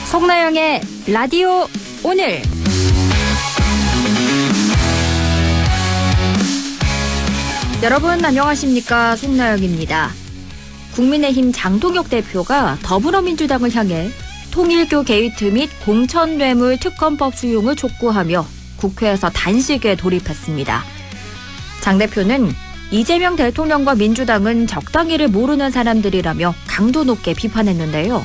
송나영의 라디오 오늘. 여러분 안녕하십니까? 송나영입니다. 국민의힘 장동혁 대표가 더불어민주당을 향해 통일교 게이트 및 공천뇌물 특검법 수용을 촉구하며 국회에서 단식에 돌입했습니다. 장 대표는 이재명 대통령과 민주당은 적당히를 모르는 사람들이라며 강도 높게 비판했는데요.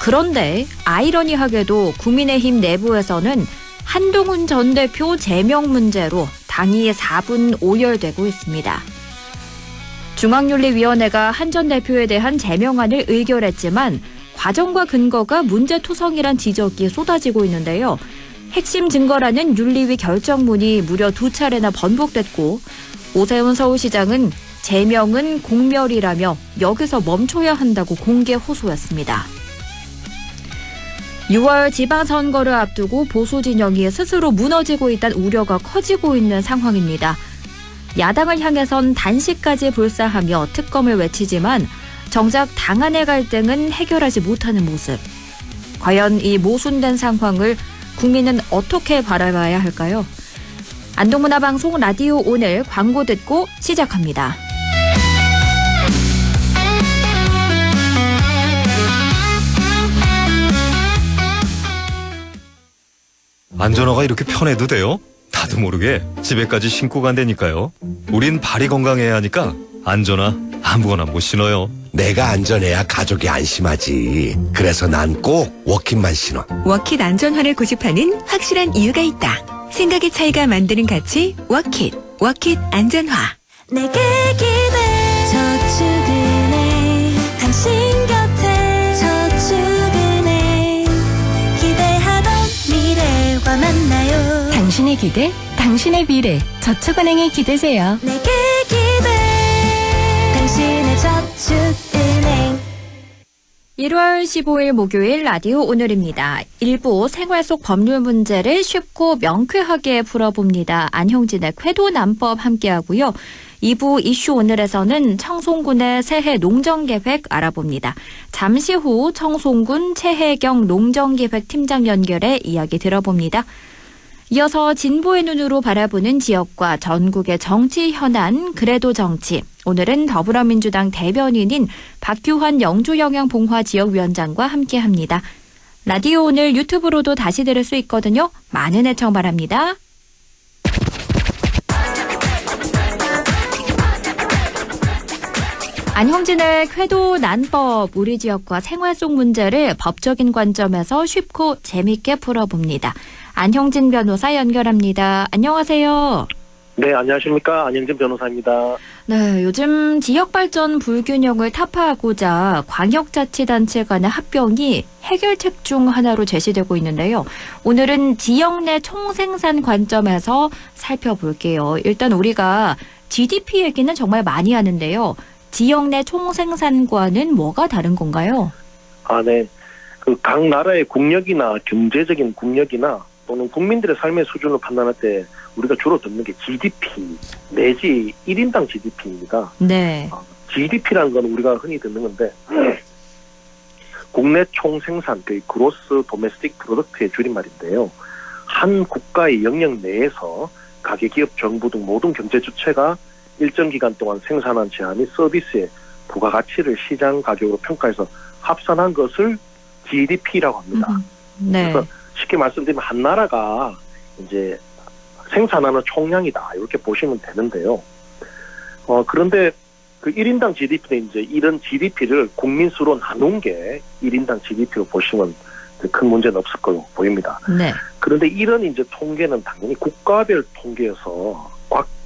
그런데 아이러니하게도 국민의힘 내부에서는 한동훈 전 대표 제명 문제로 당이 4분 오열되고 있습니다. 중앙윤리위원회가 한 전 대표에 대한 제명안을 의결했지만 과정과 근거가 문제투성이란 지적이 쏟아지고 있는데요. 핵심 증거라는 윤리위 결정문이 무려 2차례나 번복됐고 오세훈 서울시장은 제명은 공멸이라며 여기서 멈춰야 한다고 공개 호소했습니다. 6월 지방선거를 앞두고 보수 진영이 스스로 무너지고 있다는 우려가 커지고 있는 상황입니다. 야당을 향해선 단식까지 불사하며 특검을 외치지만 정작 당 안의 갈등은 해결하지 못하는 모습. 과연 이 모순된 상황을 국민은 어떻게 바라봐야 할까요? 안동문화방송 라디오 오늘 광고 듣고 시작합니다. 안전화가 이렇게 편해도 돼요? 나도 모르게 집에까지 신고 간다니까요. 우린 발이 건강해야 하니까 안전화 아무거나 못 신어요. 내가 안전해야 가족이 안심하지. 그래서 난 꼭 워킷만 신어. 워킷 안전화를 고집하는 확실한 이유가 있다. 생각의 차이가 만드는 가치 워킷. 워킷 안전화. 내게 기대 저축은행 당신 곁에 저축은행 기대하던 미래와 만나요. 당신의 기대, 당신의 미래. 저축은행에 기대세요. 내게 기대 당신의 저축은행. 1월 15일 목요일 라디오 오늘입니다. 일부 생활 속 법률 문제를 쉽고 명쾌하게 풀어봅니다. 안형진의 쾌도난법 함께하고요. 2부 이슈 오늘에서는 청송군의 새해 농정계획 알아봅니다. 잠시 후 청송군 최혜경 농정계획팀장 연결해 이야기 들어봅니다. 이어서 진보의 눈으로 바라보는 지역과 전국의 정치 현안, 그래도 정치. 오늘은 더불어민주당 대변인인 박규환 영주영양봉화지역위원장과 함께합니다. 라디오 오늘 유튜브로도 다시 들을 수 있거든요. 많은 애청 바랍니다. 안형진의 쾌도난법, 우리 지역과 생활 속 문제를 법적인 관점에서 쉽고 재밌게 풀어봅니다. 안형진 변호사 연결합니다. 안녕하세요. 네, 안녕하십니까. 안형진 변호사입니다. 네, 요즘 지역발전 불균형을 타파하고자 광역자치단체 간의 합병이 해결책 중 하나로 제시되고 있는데요. 오늘은 지역 내 총생산 관점에서 살펴볼게요. 일단 우리가 GDP 얘기는 정말 많이 하는데요. 지역 내 총생산과는 뭐가 다른 건가요? 네. 각 나라의 국력이나 경제적인 국력이나 또는 국민들의 삶의 수준을 판단할 때 우리가 주로 듣는 게 GDP 내지 1인당 GDP입니다. 네. GDP라는 건 우리가 흔히 듣는 건데 국내 총생산, 그로스 도메스틱 프로덕트의 줄임말인데요. 한 국가의 영역 내에서 가계 기업, 정부 등 모든 경제 주체가 일정 기간 동안 생산한 제한 및 서비스의 부가가치를 시장 가격으로 평가해서 합산한 것을 GDP라고 합니다. 네. 그래서 쉽게 말씀드리면 한 나라가 이제 생산하는 총량이다 이렇게 보시면 되는데요. 그런데 그 1인당 GDP는 이제 이런 GDP를 국민 수로 나눈 게 1인당 GDP로 보시면 큰 문제는 없을 걸로 보입니다. 네. 그런데 이런 이제 통계는 당연히 국가별 통계여서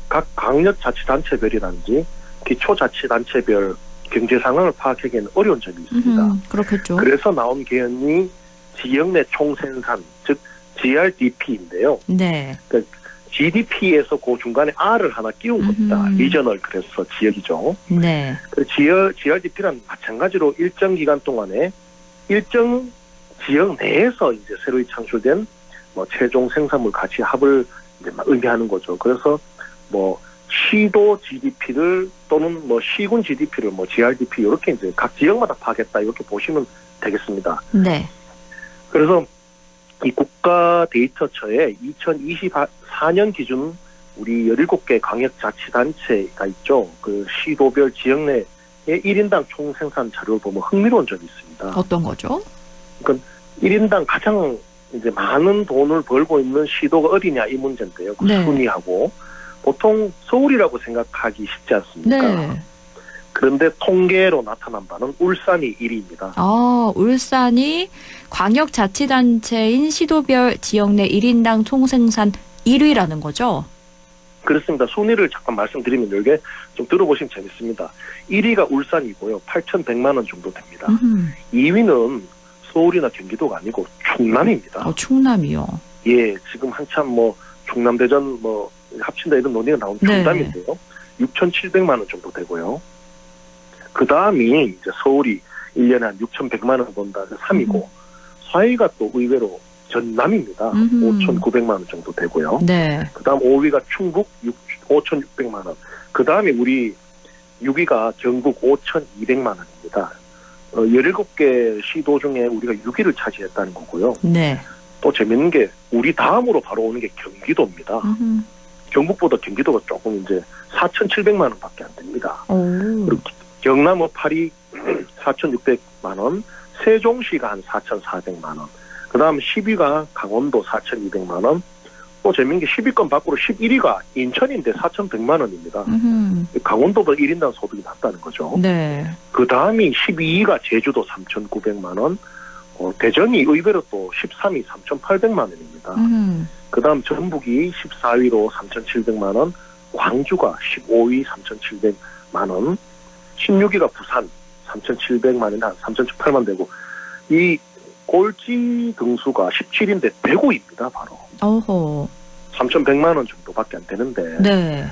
각 광역자치단체별이라든지 기초자치단체별 경제 상황을 파악하기에는 어려운 점이 있습니다. 그렇겠죠. 그래서 나온 개념이 지역 내 총생산, 즉 GRDP인데요. 네. 그러니까 GDP에서 그 중간에 R을 하나 끼운 겁니다. 리저널, 그래서 지역이죠. 네. GRDP란 마찬가지로 일정 기간 동안에 일정 지역 내에서 이제 새로이 창출된 최종 생산물 가치 합을 이제 의미하는 거죠. 그래서 시도 GDP를 또는 뭐 시군 GDP를 뭐 GRDP 이렇게 이제 각 지역마다 파겠다 이렇게 보시면 되겠습니다. 네. 그래서 이 국가데이터처에 2024년 기준 우리 17개 광역자치단체가 있죠. 그 시도별 지역 내의 1인당 총생산 자료를 보면 흥미로운 점이 있습니다. 어떤 거죠? 그러니까 1인당 가장 이제 많은 돈을 벌고 있는 시도가 어디냐 이 문제인데요. 그 네. 순위하고 보통 서울이라고 생각하기 쉽지 않습니까? 네. 그런데 통계로 나타난 바는 울산이 1위입니다. 울산이 광역자치단체인 시도별 지역 내 1인당 총생산 1위라는 거죠? 그렇습니다. 순위를 잠깐 말씀드리면 이게 좀 들어보시면 재밌습니다. 1위가 울산이고요. 8,100만 원 정도 됩니다. 2위는 서울이나 경기도가 아니고 충남입니다. 충남이요. 예, 지금 한참 뭐 충남 대전 뭐 합친다 이런 논의가 나온 네. 충남인데요. 6,700만 원 정도 되고요. 그 다음이 이제 서울이 1년에 한 6,100만 원 번다. 3위고 4위가 또 의외로 전남입니다. 5,900만 원 정도 되고요. 네. 그 다음 5위가 충북 5,600만 원. 그 다음에 우리 6위가 경북 5,200만 원입니다. 17개 시도 중에 우리가 6위를 차지했다는 거고요. 네. 또 재밌는 게 우리 다음으로 바로 오는 게 경기도입니다. 경북보다 경기도가 조금 이제 4,700만 원밖에 안 됩니다. 그리고 경남은 8위 4,600만 원, 세종시가 한 4,400만 원. 그 다음 10위가 강원도 4,200만 원. 또 재밌는 게 10위권 밖으로 11위가 인천인데 4,100만 원입니다. 강원도보다 1인당 소득이 낮다는 거죠. 네. 그 다음이 12위가 제주도 3,900만 원. 대전이 의외로 또 13위 3,800만 원입니다. 그 다음 전북이 14위로 3,700만 원. 광주가 15위 3,700만 원. 16위가 부산 3,700만 원, 한 3,800만 되고 이 꼴찌 등수가 17인데 대구입니다. 바로. 어허. 3,100만 원 정도밖에 안 되는데 네.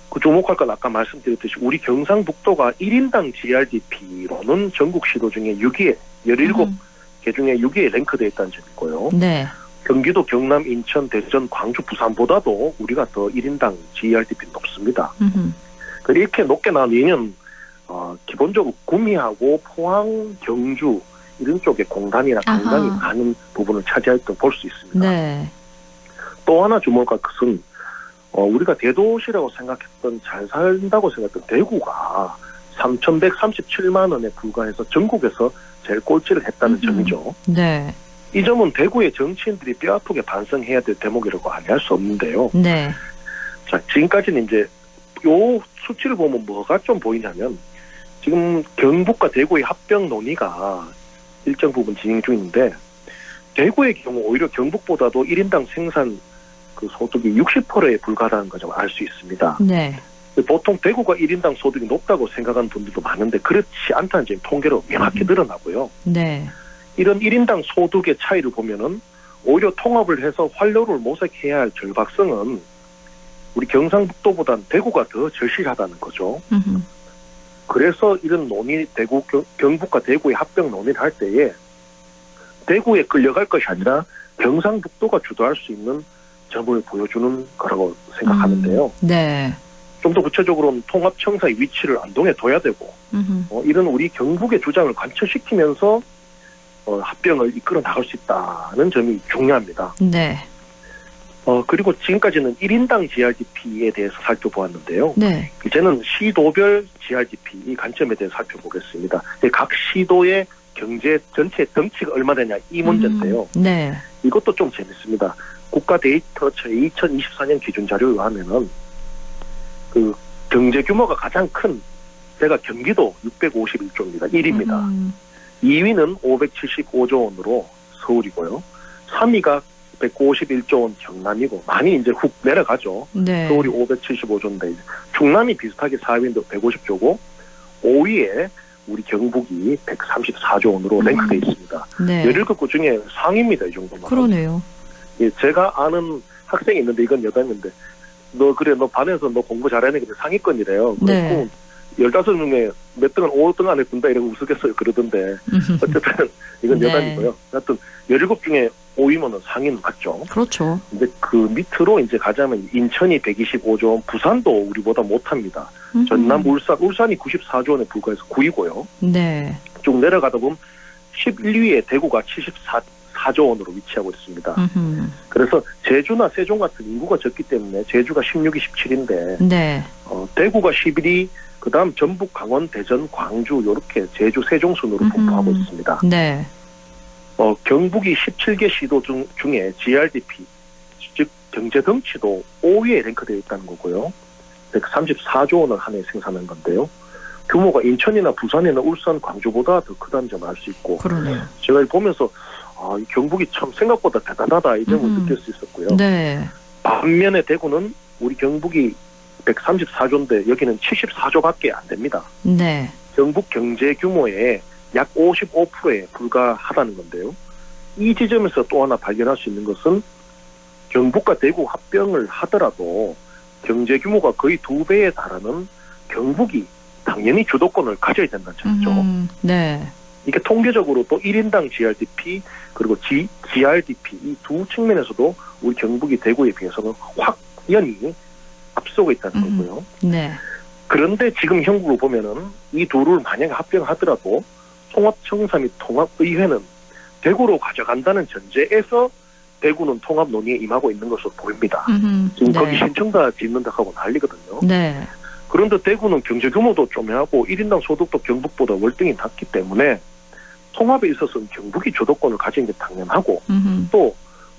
그 주목할 건 아까 말씀드렸듯이 우리 경상북도가 1인당 GRDP로는 전국 시도 중에 6위에 17개 중에 6위에 랭크되어 있다는 점이고요. 네. 경기도, 경남, 인천, 대전, 광주, 부산보다도 우리가 더 1인당 GRDP 높습니다. 이렇게 높게 나온 이유는 기본적으로 구미하고 포항, 경주 이런 쪽에 공단이나 강당이 아하. 많은 부분을 차지했다고 볼 수 있습니다. 네. 또 하나 주목할 것은 우리가 대도시라고 생각했던 잘 산다고 생각했던 대구가 3,137만 원에 불과해서 전국에서 제일 꼴찌를 했다는 점이죠. 네. 이 점은 대구의 정치인들이 뼈아프게 반성해야 될 대목이라고 아니할 수 없는데요. 네. 자, 지금까지는 이제 요 수치를 보면 뭐가 좀 보이냐면 지금 경북과 대구의 합병 논의가 일정 부분 진행 중인데 대구의 경우 오히려 경북보다도 1인당 생산 그 소득이 60%에 불과하다는 것을 알 수 있습니다. 네. 보통 대구가 1인당 소득이 높다고 생각하는 분들도 많은데 그렇지 않다는 점이 통계로 명확히 드러나고요. 네. 이런 1인당 소득의 차이를 보면은 오히려 통합을 해서 활로를 모색해야 할 절박성은 우리 경상북도보다는 대구가 더 절실하다는 거죠. 그래서 이런 논의, 대구, 경북과 대구의 합병 논의를 할 때에 대구에 끌려갈 것이 아니라 경상북도가 주도할 수 있는 점을 보여주는 거라고 생각하는데요. 네. 좀 더 구체적으로는 통합청사의 위치를 안동에 둬야 되고 이런 우리 경북의 주장을 관철시키면서 합병을 이끌어 나갈 수 있다는 점이 중요합니다. 네. 그리고 지금까지는 1인당 GRDP에 대해서 살펴보았는데요. 네. 이제는 시도별 GRDP 이 관점에 대해서 살펴보겠습니다. 각 시도의 경제 전체 덩치가 얼마 되냐 이 문제인데요. 네. 이것도 좀 재밌습니다. 국가데이터처의 2024년 기준 자료에 의하면은 그 경제 규모가 가장 큰 데가 경기도 651조입니다. 1위입니다. 2위는 575조 원으로 서울이고요. 3위가 151조 원 경남이고 많이 이제 훅 내려가죠. 네. 서울이 575조인데 충남이 비슷하게 4위인데 150조고 5위에 우리 경북이 134조 원으로 랭크되어 있습니다. 네. 17구 중에 상위입니다. 이 정도면. 그러네요. 예, 제가 아는 학생이 있는데 이건 여담인데 너 반에서 너 공부 잘하는 게 상위권이래요. 네. 15 중에 몇 등은 5등 안에 든다 이러고 우스갯소리 그러던데 어쨌든 이건 네. 여담이고요. 하여튼 17 중에 5위면은 상위는 맞죠. 그렇죠. 근데 그 밑으로 이제 가자면 인천이 125조 원, 부산도 우리보다 못합니다. 전남, 울산이 94조 원에 불과해서 9위고요. 네. 쭉 내려가다 보면 11위에 대구가 74조 원으로 위치하고 있습니다. 그래서 제주나 세종 같은 인구가 적기 때문에 제주가 16위, 17인데 네. 대구가 11위, 그다음 전북, 강원, 대전, 광주 이렇게 제주, 세종 순으로 분포하고 있습니다. 네. 경북이 17개 시도 중에 GRDP, 즉 경제 덩치도 5위에 랭크되어 있다는 거고요. 134조 원을 한 해 생산한 건데요. 규모가 인천이나 부산이나 울산, 광주보다 더 크다는 점을 알 수 있고, 그러네요. 제가 보면서 이 경북이 참 생각보다 대단하다 이 점을 느낄 수 있었고요. 네. 반면에 대구는 우리 경북이 134조인데 여기는 74조밖에 안 됩니다. 네. 경북 경제 규모의 약 55%에 불과하다는 건데요. 이 지점에서 또 하나 발견할 수 있는 것은 경북과 대구 합병을 하더라도 경제 규모가 거의 2배에 달하는 경북이 당연히 주도권을 가져야 된다는 점이죠. 네. 이게 통계적으로 또 1인당 GRDP 그리고 GRDP 이 두 측면에서도 우리 경북이 대구에 비해서는 확연히 앞서고 있다는 거고요. 네. 그런데 지금 형국으로 보면은 이 둘을 만약에 합병하더라도 통합청사 및 통합의회는 대구로 가져간다는 전제에서 대구는 통합 논의에 임하고 있는 것으로 보입니다. 지금 네. 거기 신청다 짓는다 하고 난리거든요. 네. 그런데 대구는 경제 규모도 쪼매하고 1인당 소득도 경북보다 월등히 낮기 때문에 통합에 있어서는 경북이 주도권을 가진 게 당연하고 또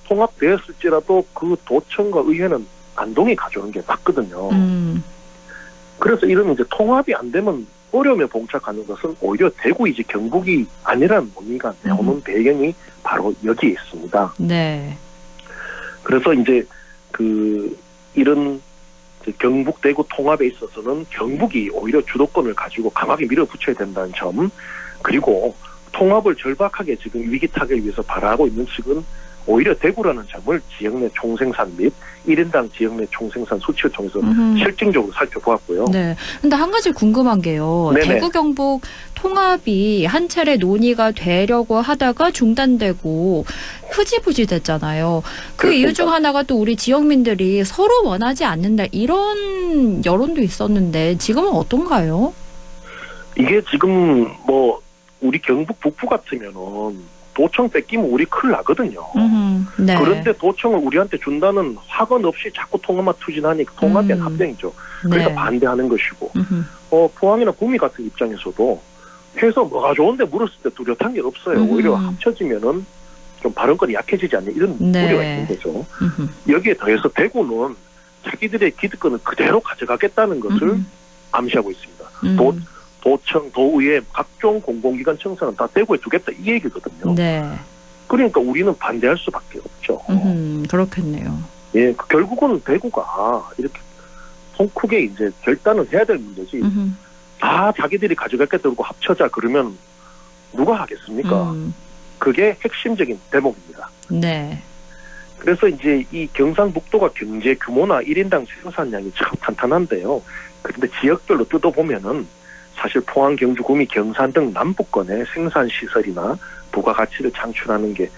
통합되었을지라도 그 도청과 의회는 안동이 가져오는 게 맞거든요. 그래서 이러면 이제 통합이 안 되면 어려움에 봉착하는 것은 오히려 대구이지 경북이 아니라는 논의가 나오는 배경이 바로 여기에 있습니다. 네. 그래서 이제 이런 경북 대구 통합에 있어서는 경북이 오히려 주도권을 가지고 강하게 밀어붙여야 된다는 점, 그리고 통합을 절박하게 지금 위기 타결을 위해서 바라고 있는 측은 오히려 대구라는 점을 지역 내 총생산 및 1인당 지역 내 총생산 수치를 통해서 실증적으로 살펴보았고요. 네. 근데 한 가지 궁금한 게요. 네네. 대구 경북 통합이 한 차례 논의가 되려고 하다가 중단되고 흐지부지 됐잖아요. 그 그렇습니다. 이유 중 하나가 또 우리 지역민들이 서로 원하지 않는다 이런 여론도 있었는데 지금은 어떤가요? 이게 지금 우리 경북 북부 같으면은 도청 뺏기면 우리 큰일 나거든요. 네. 그런데 도청을 우리한테 준다는 확언 없이 자꾸 통합만 투진하니까 통합이 합병이죠. 그러니까 네. 반대하는 것이고 포항이나 구미 같은 입장에서도 해서 뭐가 좋은데 물었을 때 뚜렷한 게 없어요. 오히려 합쳐지면은 좀 발언권이 약해지지 않는 이런 네. 우려가 있는 거죠. 여기에 더해서 대구는 자기들의 기득권을 그대로 가져가겠다는 것을 암시하고 있습니다. 도청, 도의회, 각종 공공기관 청사는 다 대구에 두겠다 이 얘기거든요. 네. 그러니까 우리는 반대할 수밖에 없죠. 그렇겠네요. 예, 결국은 대구가 이렇게 통 크게 이제 결단을 해야 될 문제지. 다 자기들이 가져갈겠다 그러고 합쳐자 그러면 누가 하겠습니까? 그게 핵심적인 대목입니다. 네. 그래서 이제 이 경상북도가 경제 규모나 1인당 생산량이 참 탄탄한데요. 그런데 지역별로 뜯어보면은 사실 포항, 경주, 구미, 경산 등 남부권의 생산시설이나 부가가치를 창출하는 게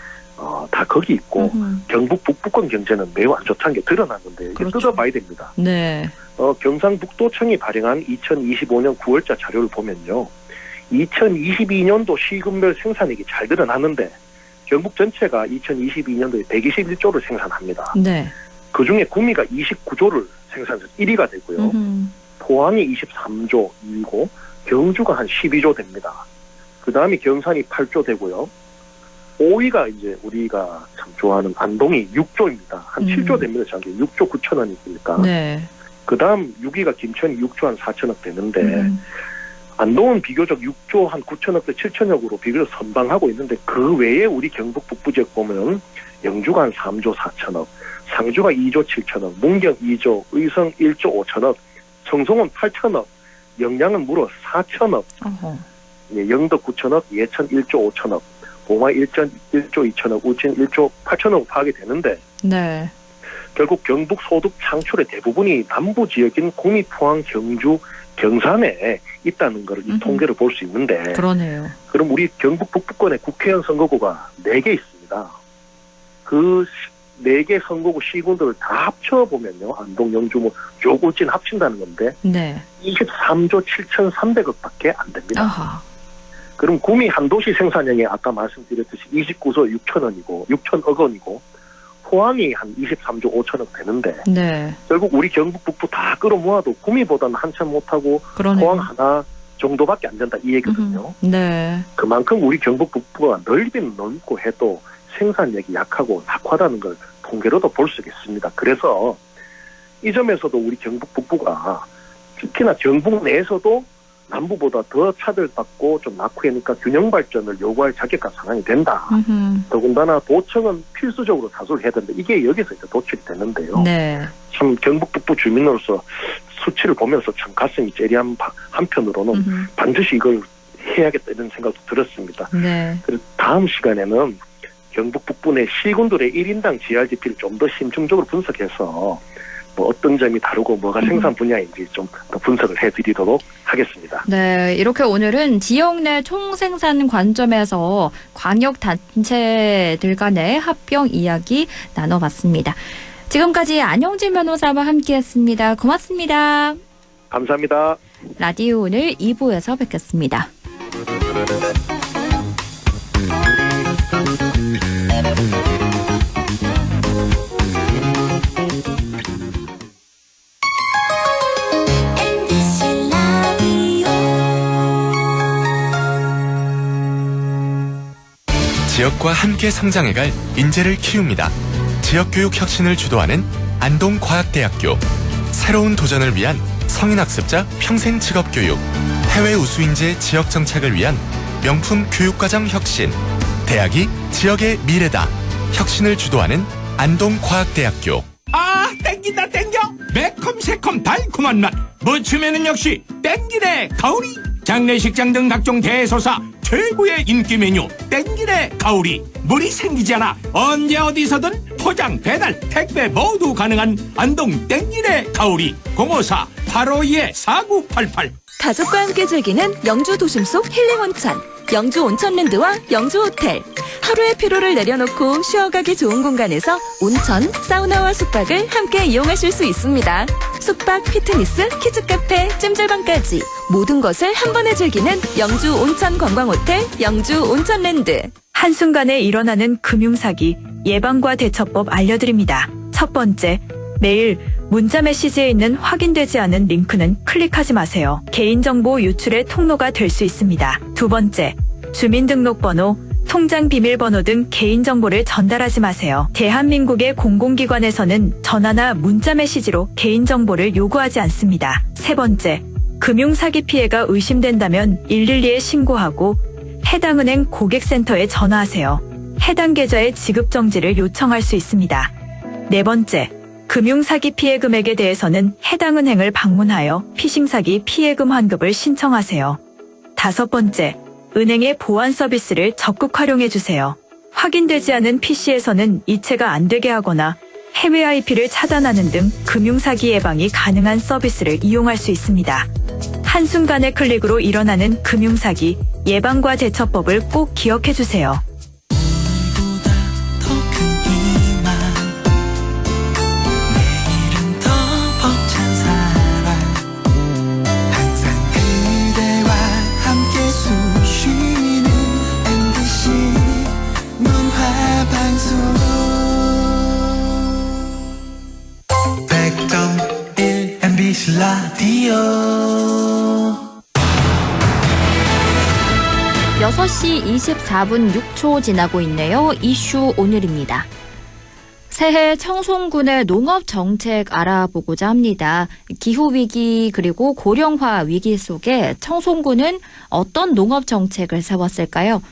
다 거기 있고 경북 북부권 경제는 매우 안 좋다는 게 드러났는데 그렇죠. 뜯어봐야 됩니다. 네. 경상북도청이 발행한 2025년 9월자 자료를 보면요. 2022년도 시군별 생산액이 잘 드러났는데 경북 전체가 2022년도에 121조를 생산합니다. 네. 그중에 구미가 29조를 생산해서 1위가 되고요. 포항이 23조 2위고 경주가 한 12조 됩니다. 그 다음에 경산이 8조 되고요. 5위가 이제 우리가 참 좋아하는 안동이 6조입니다. 한 7조 됩니다. 저게 6조 9천원 있으니까. 네. 그 다음 6위가 김천이 6조 한 4천억 되는데 안동은 비교적 6조 한 9천억대 7천억으로 비교적 선방하고 있는데 그 외에 우리 경북 북부 지역 보면 영주가 한 3조 4천억, 상주가 2조 7천억, 문경 2조, 의성 1조 5천억, 청송은 8천억, 영양은 무려 4천억, 예, 영덕 9천억, 예천 1조 5천억, 봉화 1조 2천억, 울진 1조 8천억 파악이 되는데 네. 결국 경북 소득 창출의 대부분이 남부 지역인 구미, 포항, 경주, 경산에 있다는 걸 이 음흠. 통계를 볼 수 있는데 그러네요. 그럼 우리 경북 북부권에 국회의원 선거구가 4개 있습니다. 그 4개 선거구 시군들을 다 합쳐보면요. 안동, 영주, 요 울진 합친다는 건데 네. 23조 7,300억밖에 안 됩니다. 아하. 그럼 구미 한 도시 생산량이 아까 말씀드렸듯이 29조 6천억 원이고 포항이 한 23조 5천억 되는데 네. 결국 우리 경북 북부 다 끌어모아도 구미보다는 한참 못하고 그러네요. 포항 하나 정도밖에 안 된다 이 얘기거든요. 네. 그만큼 우리 경북 북부가 넓이는 넓고 해도 생산력이 약하고 약하다는 걸 통계로도 볼 수 있습니다. 그래서 이 점에서도 우리 경북 북부가 특히나 경북 내에서도 남부보다 더 차별받고 좀 낙후하니까 균형 발전을 요구할 자격과 상황이 된다. 더군다나 도청은 필수적으로 다수를 해야 된다. 이게 여기서 이제 도출이 되는데요. 네. 참 경북 북부 주민으로서 수치를 보면서 참 가슴이 째리한 한편으로는 반드시 이걸 해야겠다 이런 생각도 들었습니다. 네. 그래서 다음 시간에는 경북 북부 내 시군들의 1인당 GRDP를 좀 더 심층적으로 분석해서 뭐 어떤 점이 다르고 뭐가 생산 분야인지 좀 더 분석을 해드리도록 하겠습니다. 네, 이렇게 오늘은 지역 내 총생산 관점에서 광역단체들 간의 합병 이야기 나눠봤습니다. 지금까지 안영진 변호사와 함께했습니다. 고맙습니다. 감사합니다. 라디오 오늘 2부에서 뵙겠습니다. MBC 라디오 지역과 함께 성장해갈 인재를 키웁니다. 지역교육 혁신을 주도하는 안동과학대학교. 새로운 도전을 위한 성인학습자 평생 직업교육. 해외 우수인재 지역 정착을 위한 명품 교육과정 혁신. 대학이 지역의 미래다. 혁신을 주도하는 안동과학대학교. 아, 땡긴다 땡겨. 매콤 새콤 달콤한 맛. 무침에는 역시 땡기네 가오리. 장례식장 등 각종 대소사 최고의 인기 메뉴 땡기네 가오리. 물이 생기지 않아 언제 어디서든 포장 배달 택배 모두 가능한 안동 땡기네 가오리. 054-852-4988. 가족과 함께 즐기는 영주 도심 속 힐링 온천 영주 온천랜드와 영주 호텔. 하루의 피로를 내려놓고 쉬어가기 좋은 공간에서 온천, 사우나와 숙박을 함께 이용하실 수 있습니다. 숙박, 피트니스, 키즈카페, 찜질방까지 모든 것을 한 번에 즐기는 영주 온천 관광호텔 영주 온천랜드. 한순간에 일어나는 금융사기 예방과 대처법 알려드립니다. 첫 번째, 매일 문자 메시지에 있는 확인되지 않은 링크는 클릭하지 마세요. 개인정보 유출의 통로가 될 수 있습니다. 두 번째, 주민등록번호, 통장 비밀번호 등 개인정보를 전달하지 마세요. 대한민국의 공공기관에서는 전화나 문자 메시지로 개인정보를 요구하지 않습니다. 세 번째, 금융사기 피해가 의심된다면 112에 신고하고 해당 은행 고객센터에 전화하세요. 해당 계좌의 지급 정지를 요청할 수 있습니다. 네 번째, 금융사기 피해 금액에 대해서는 해당 은행을 방문하여 피싱사기 피해금 환급을 신청하세요. 다섯 번째, 은행의 보안 서비스를 적극 활용해 주세요. 확인되지 않은 PC에서는 이체가 안 되게 하거나 해외 IP를 차단하는 등 금융사기 예방이 가능한 서비스를 이용할 수 있습니다. 한순간의 클릭으로 일어나는 금융사기 예방과 대처법을 꼭 기억해 주세요. 라디오 6시 24분 6초 지나고 있네요. 이슈 오늘입니다. 새해 청송군의 농업 정책 알아보고자 합니다. 기후위기 그리고 고령화 위기 속에 청송군은 어떤 농업 정책을 세웠을까요?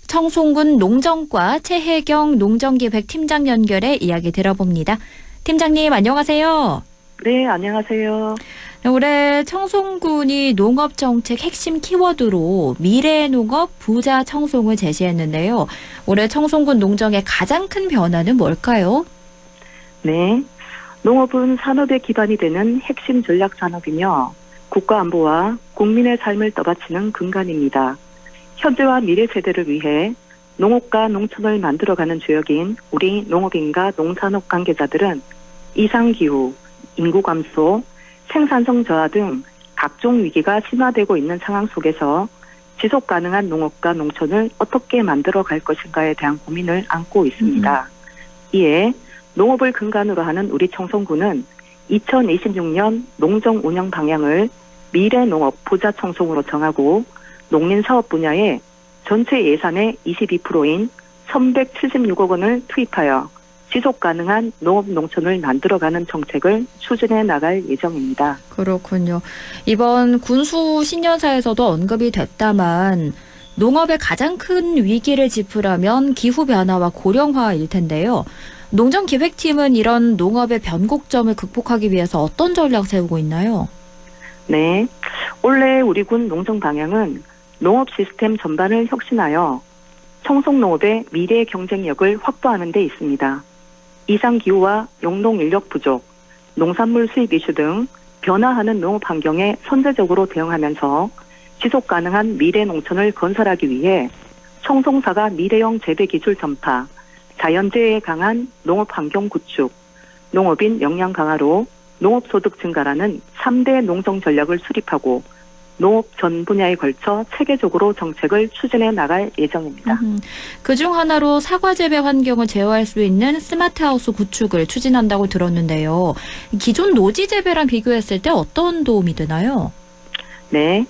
청송군 농정과 최혜경 농정기획팀장 연결해 이야기 들어봅니다. 팀장님 안녕하세요. 네, 안녕하세요. 올해 청송군이 농업정책 핵심 키워드로 미래 농업 부자 청송을 제시했는데요. 올해 청송군 농정의 가장 큰 변화는 뭘까요? 네, 농업은 산업의 기반이 되는 핵심 전략 산업이며 국가 안보와 국민의 삶을 떠받치는 근간입니다. 현재와 미래 세대를 위해 농업과 농촌을 만들어가는 주역인 우리 농업인과 농산업 관계자들은 이상기후, 인구 감소, 생산성 저하 등 각종 위기가 심화되고 있는 상황 속에서 지속 가능한 농업과 농촌을 어떻게 만들어 갈 것인가에 대한 고민을 안고 있습니다. 이에 농업을 근간으로 하는 우리 청송군은 2026년 농정 운영 방향을 미래 농업 부자 청송으로 정하고 농민 사업 분야에 전체 예산의 22%인 1,176억 원을 투입하여 지속 가능한 농업 농촌을 만들어가는 정책을 추진해 나갈 예정입니다. 그렇군요. 이번 군수 신년사에서도 언급이 됐다만 농업의 가장 큰 위기를 짚으라면 기후변화와 고령화일 텐데요. 농정기획팀은 이런 농업의 변곡점을 극복하기 위해서 어떤 전략 세우고 있나요? 네, 올해 우리 군 농정 방향은 농업 시스템 전반을 혁신하여 청송농업의 미래 경쟁력을 확보하는 데 있습니다. 이상기후와 용농 인력 부족, 농산물 수입 이슈 등 변화하는 농업 환경에 선제적으로 대응하면서 지속 가능한 미래 농촌을 건설하기 위해 청송사가 미래형 재배 기술 전파, 자연재해에 강한 농업 환경 구축, 농업인 역량 강화로 농업 소득 증가라는 3대 농정 전략을 수립하고 농업 전 분야에 걸쳐 체계적으로 정책을 추진해 나갈 예정입니다. 그중 하나로 사과 재배 환경을 제어할 수 있는 스마트 하우스 구축을 추진한다고 들었는데요. 기존 노지 재배랑 비교했을 때 어떤 도움이 되나요? 네,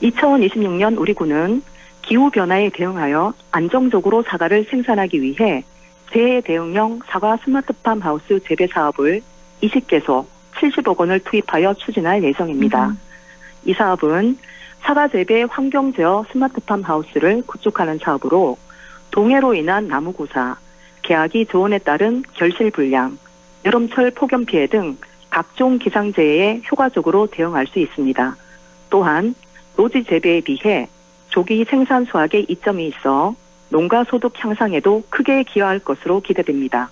2026년 우리 군은 기후 변화에 대응하여 안정적으로 사과를 생산하기 위해 대대응형 사과 스마트팜 하우스 재배 사업을 20개소 70억 원을 투입하여 추진할 예정입니다. 이 사업은 사과 재배 환경 제어 스마트팜 하우스를 구축하는 사업으로 동해로 인한 나무 고사, 개화기 저온에 따른 결실 불량, 여름철 폭염 피해 등 각종 기상재해에 효과적으로 대응할 수 있습니다. 또한 노지 재배에 비해 조기 생산 수확에 이점이 있어 농가 소득 향상에도 크게 기여할 것으로 기대됩니다.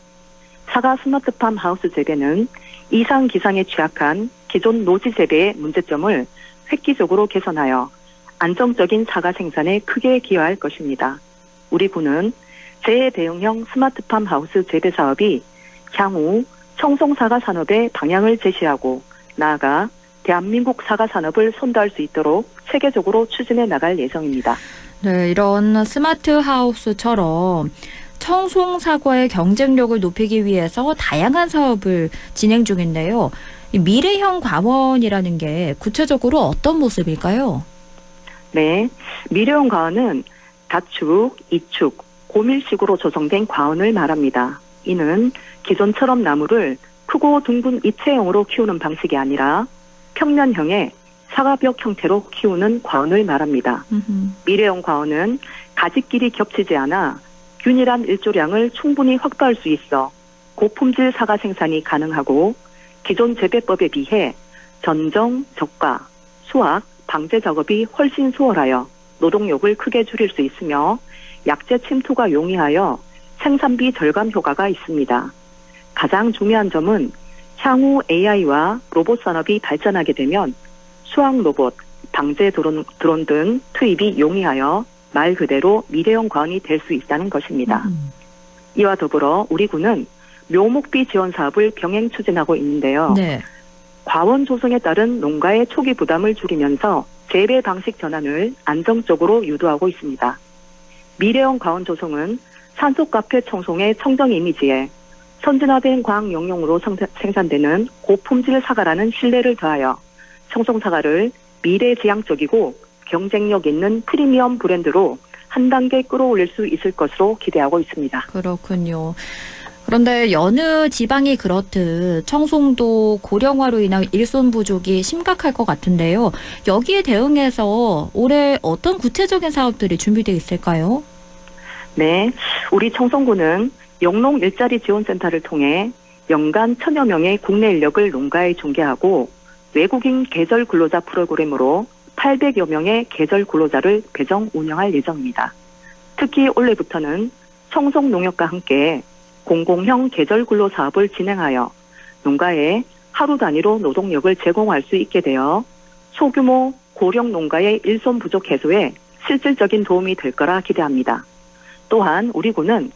사과 스마트팜 하우스 재배는 이상 기상에 취약한 기존 노지 재배의 문제점을 획기적으로 개선하여 안정적인 사과 생산에 크게 기여할 것입니다. 우리 군은 재대응형 스마트팜 하우스 재배 사업이 향후 청송사과 산업의 방향을 제시하고 나아가 대한민국 사과 산업을 선도할 수 있도록 체계적으로 추진해 나갈 예정입니다. 네, 이런 스마트 하우스처럼 청송 사과의 경쟁력을 높이기 위해서 다양한 사업을 진행 중인데요. 이 미래형 과원이라는 게 구체적으로 어떤 모습일까요? 네, 미래형 과원은 다축, 이축, 고밀식으로 조성된 과원을 말합니다. 이는 기존처럼 나무를 크고 둥근 입체형으로 키우는 방식이 아니라 평면형의 사과벽 형태로 키우는 과원을 말합니다. 미래형 과원은 가지끼리 겹치지 않아 균일한 일조량을 충분히 확보할 수 있어 고품질 사과 생산이 가능하고 기존 재배법에 비해 전정, 적과, 수확, 방제 작업이 훨씬 수월하여 노동력을 크게 줄일 수 있으며 약재 침투가 용이하여 생산비 절감 효과가 있습니다. 가장 중요한 점은 향후 AI와 로봇 산업이 발전하게 되면 수확 로봇, 방제 드론 등 투입이 용이하여 말 그대로 미래형 과원이 될 수 있다는 것입니다. 이와 더불어 우리 군은 묘목비 지원 사업을 병행 추진하고 있는데요. 네. 과원 조성에 따른 농가의 초기 부담을 줄이면서 재배 방식 전환을 안정적으로 유도하고 있습니다. 미래형 과원 조성은 산속 카페 청송의 청정 이미지에 선진화된 과학 용용으로 생산되는 고품질 사과라는 신뢰를 더하여 청송 사과를 미래지향적이고 경쟁력 있는 프리미엄 브랜드로 한 단계 끌어올릴 수 있을 것으로 기대하고 있습니다. 그렇군요. 그런데 여느 지방이 그렇듯 청송도 고령화로 인한 일손 부족이 심각할 것 같은데요. 여기에 대응해서 올해 어떤 구체적인 사업들이 준비되어 있을까요? 네, 우리 청송군은 영농 일자리 지원센터를 통해 연간 1,000여 명의 국내 인력을 농가에 중개하고 외국인 계절 근로자 프로그램으로 800여 명의 계절 근로자를 배정 운영할 예정입니다. 특히 올해부터는 청송농협과 함께 공공형 계절 근로 사업을 진행하여 농가에 하루 단위로 노동력을 제공할 수 있게 되어 소규모 고령 농가의 일손 부족 해소에 실질적인 도움이 될 거라 기대합니다. 또한 우리 군은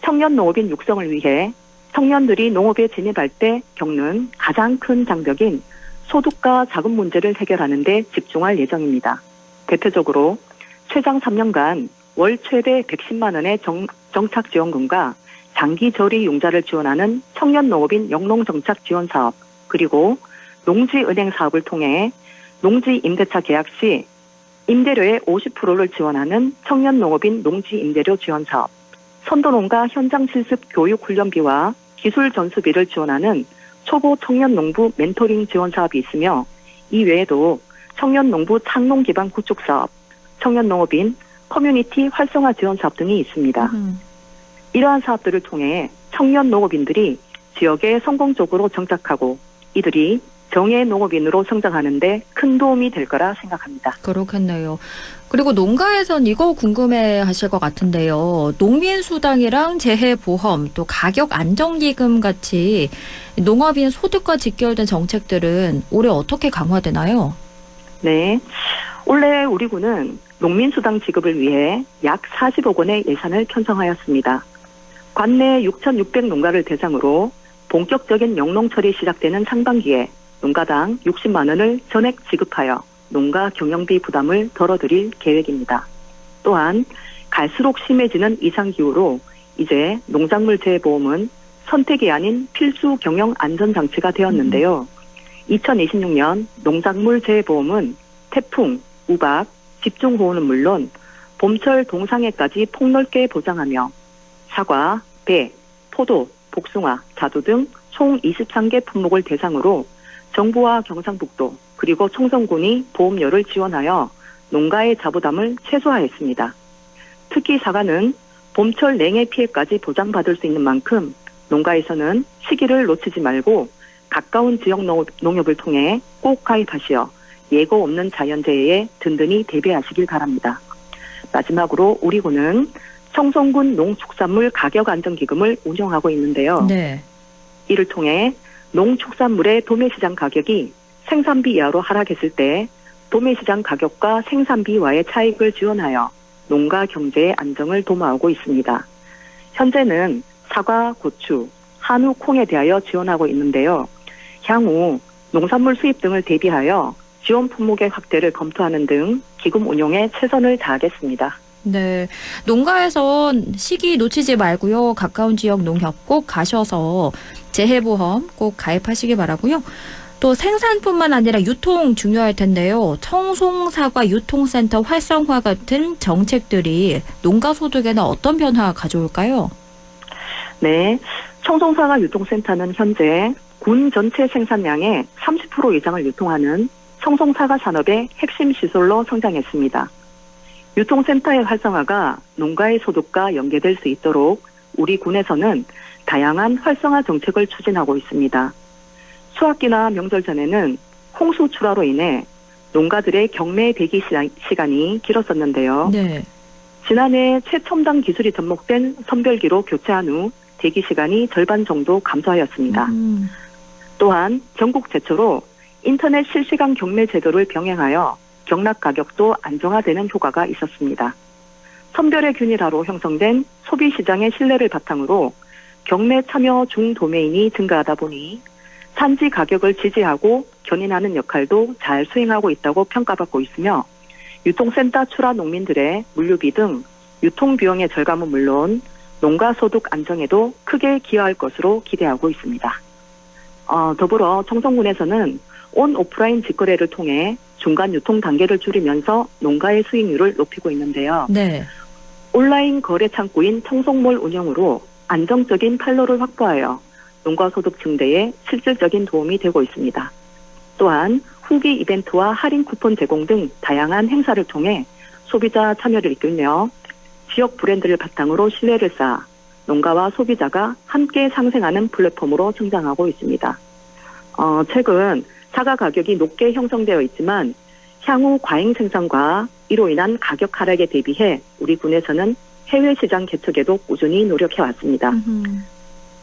청년 농업인 육성을 위해 청년들이 농업에 진입할 때 겪는 가장 큰 장벽인 소득과 자금 문제를 해결하는 데 집중할 예정입니다. 대표적으로 최장 3년간 월 최대 110만 원의 정착지원금과 장기 저리 융자를 지원하는 청년 농업인 영농정착 지원 사업, 그리고 농지은행 사업을 통해 농지 임대차 계약 시 임대료의 50%를 지원하는 청년 농업인 농지 임대료 지원 사업, 선도농가 현장 실습 교육 훈련비와 기술 전수비를 지원하는 초보 청년 농부 멘토링 지원 사업이 있으며, 이 외에도 청년 농부 창농 기반 구축 사업, 청년 농업인 커뮤니티 활성화 지원 사업 등이 있습니다. 이러한 사업들을 통해 청년 농업인들이 지역에 성공적으로 정착하고 이들이 정예 농업인으로 성장하는 데 큰 도움이 될 거라 생각합니다. 그렇겠네요. 그리고 농가에선 이거 궁금해 하실 것 같은데요. 농민수당이랑 재해보험, 또 가격안정기금 같이 농업인 소득과 직결된 정책들은 올해 어떻게 강화되나요? 네. 올해 우리 군은 농민수당 지급을 위해 약 40억 원의 예산을 편성하였습니다. 관내 6,600 농가를 대상으로 본격적인 영농철이 시작되는 상반기에 농가당 60만 원을 전액 지급하여 농가 경영비 부담을 덜어드릴 계획입니다. 또한 갈수록 심해지는 이상기후로 이제 농작물 재해보험은 선택이 아닌 필수 경영 안전장치가 되었는데요. 2026년 농작물 재해보험은 태풍, 우박, 집중호우는 물론 봄철 동상해까지 폭넓게 보장하며 사과, 배, 포도, 복숭아, 자두 등 총 23개 품목을 대상으로 정부와 경상북도 그리고 총선군이 보험료를 지원하여 농가의 자부담을 최소화했습니다. 특히 사과는 봄철 냉해 피해까지 보장받을 수 있는 만큼 농가에서는 시기를 놓치지 말고 가까운 지역 농협을 통해 꼭 가입하시어 예고 없는 자연재해에 든든히 대비하시길 바랍니다. 마지막으로 우리 군은 청송군 농축산물 가격안정기금을 운영하고 있는데요. 네. 이를 통해 농축산물의 도매시장 가격이 생산비 이하로 하락했을 때 도매시장 가격과 생산비와의 차익을 지원하여 농가 경제의 안정을 도모하고 있습니다. 현재는 사과, 고추, 한우, 콩에 대하여 지원하고 있는데요. 향후 농산물 수입 등을 대비하여 지원 품목의 확대를 검토하는 등 기금 운용에 최선을 다하겠습니다. 네. 농가에선 시기 놓치지 말고요. 가까운 지역 농협 꼭 가셔서 재해보험 꼭 가입하시기 바라고요. 또 생산뿐만 아니라 유통 중요할 텐데요. 청송사과 유통센터 활성화 같은 정책들이 농가 소득에는 어떤 변화 가져올까요? 네. 청송사과 유통센터는 현재 군 전체 생산량의 30% 이상을 유통하는 청송사과 산업의 핵심 시설로 성장했습니다. 유통센터의 활성화가 농가의 소득과 연계될 수 있도록 우리 군에서는 다양한 활성화 정책을 추진하고 있습니다. 수확기나 명절 전에는 홍수 출하로 인해 농가들의 경매 대기 시간이 길었었는데요. 네. 지난해 최첨단 기술이 접목된 선별기로 교체한 후 대기 시간이 절반 정도 감소하였습니다. 또한 전국 최초로 인터넷 실시간 경매 제도를 병행하여 경락 가격도 안정화되는 효과가 있었습니다. 선별의 균일화로 형성된 소비시장의 신뢰를 바탕으로 경매 참여 중도매인이 증가하다 보니 산지 가격을 지지하고 견인하는 역할도 잘 수행하고 있다고 평가받고 있으며 유통센터 출하 농민들의 물류비 등 유통비용의 절감은 물론 농가 소득 안정에도 크게 기여할 것으로 기대하고 있습니다. 더불어 청송군에서는 온 오프라인 직거래를 통해 중간 유통 단계를 줄이면서 농가의 수익률을 높이고 있는데요. 네. 온라인 거래 창구인 청송몰 운영으로 안정적인 판로를 확보하여 농가 소득 증대에 실질적인 도움이 되고 있습니다. 또한 후기 이벤트와 할인 쿠폰 제공 등 다양한 행사를 통해 소비자 참여를 이끌며 지역 브랜드를 바탕으로 신뢰를 쌓아 농가와 소비자가 함께 상생하는 플랫폼으로 성장하고 있습니다. 최근 사과 가격이 높게 형성되어 있지만 향후 과잉 생산과 이로 인한 가격 하락에 대비해 우리 군에서는 해외 시장 개척에도 꾸준히 노력해 왔습니다.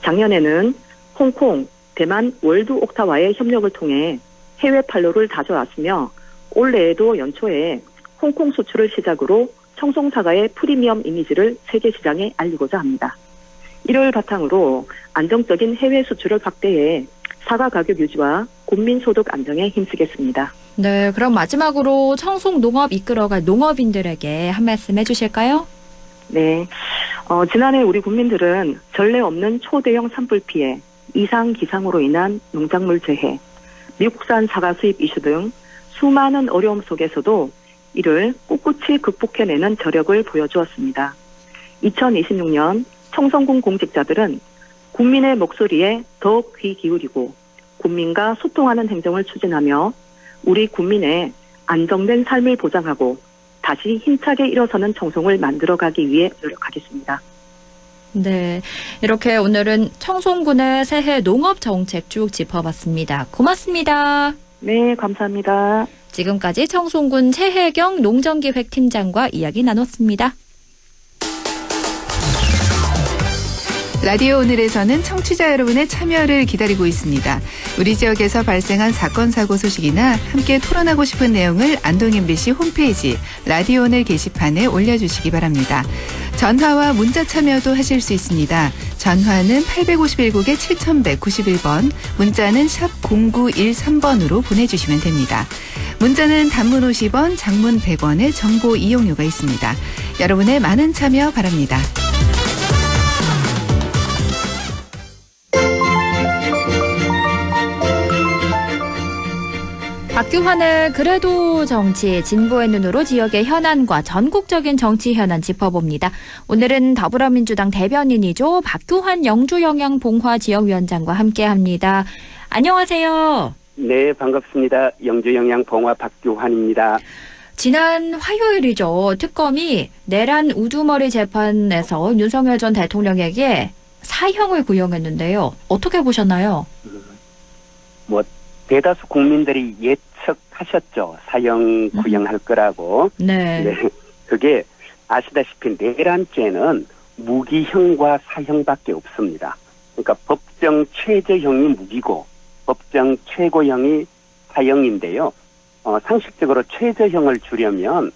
작년에는 홍콩, 대만 월드 옥타와의 협력을 통해 해외 판로를 다져왔으며 올해에도 연초에 홍콩 수출을 시작으로 청송사과의 프리미엄 이미지를 세계 시장에 알리고자 합니다. 이를 바탕으로 안정적인 해외 수출을 확대해 사과 가격 유지와 국민 소득 안정에 힘쓰겠습니다. 네, 그럼 마지막으로 청송 농업 이끌어갈 농업인들에게 한 말씀 해주실까요? 네, 지난해 우리 국민들은 전례 없는 초대형 산불 피해, 이상 기상으로 인한 농작물 재해, 미국산 사과 수입 이슈 등 수많은 어려움 속에서도 이를 꿋꿋이 극복해내는 저력을 보여주었습니다. 2026년 청송군 공직자들은 국민의 목소리에 더욱 귀 기울이고 국민과 소통하는 행정을 추진하며 우리 국민의 안정된 삶을 보장하고 다시 힘차게 일어서는 청송을 만들어가기 위해 노력하겠습니다. 네, 이렇게 오늘은 청송군의 새해 농업 정책 쭉 짚어봤습니다. 고맙습니다. 네, 감사합니다. 지금까지 청송군 최혜경 농정기획팀장과 이야기 나눴습니다. 라디오 오늘에서는 청취자 여러분의 참여를 기다리고 있습니다. 우리 지역에서 발생한 사건, 사고 소식이나 함께 토론하고 싶은 내용을 안동 MBC 홈페이지 라디오 오늘 게시판에 올려주시기 바랍니다. 전화와 문자 참여도 하실 수 있습니다. 전화는 851국에 7191번, 문자는 샵 0913번으로 보내주시면 됩니다. 문자는 단문 50원, 장문 100원의 정보 이용료가 있습니다. 여러분의 많은 참여 바랍니다. 박규환의 그래도 정치, 진보의 눈으로 지역의 현안과 전국적인 정치 현안 짚어봅니다. 오늘은 더불어민주당 대변인이죠. 박규환 영주영양봉화 지역위원장과 함께합니다. 안녕하세요. 네, 반갑습니다. 영주영양봉화 박규환입니다. 지난 화요일이죠. 특검이 내란 우두머리 재판에서 윤석열 전 대통령에게 사형을 구형했는데요. 어떻게 보셨나요? 대다수 국민들이 예측하셨죠. 사형 구형할 거라고. 네. 네. 그게 아시다시피 내란죄는 무기형과 사형밖에 없습니다. 그러니까 법정 최저형이 무기고 법정 최고형이 사형인데요. 상식적으로 최저형을 주려면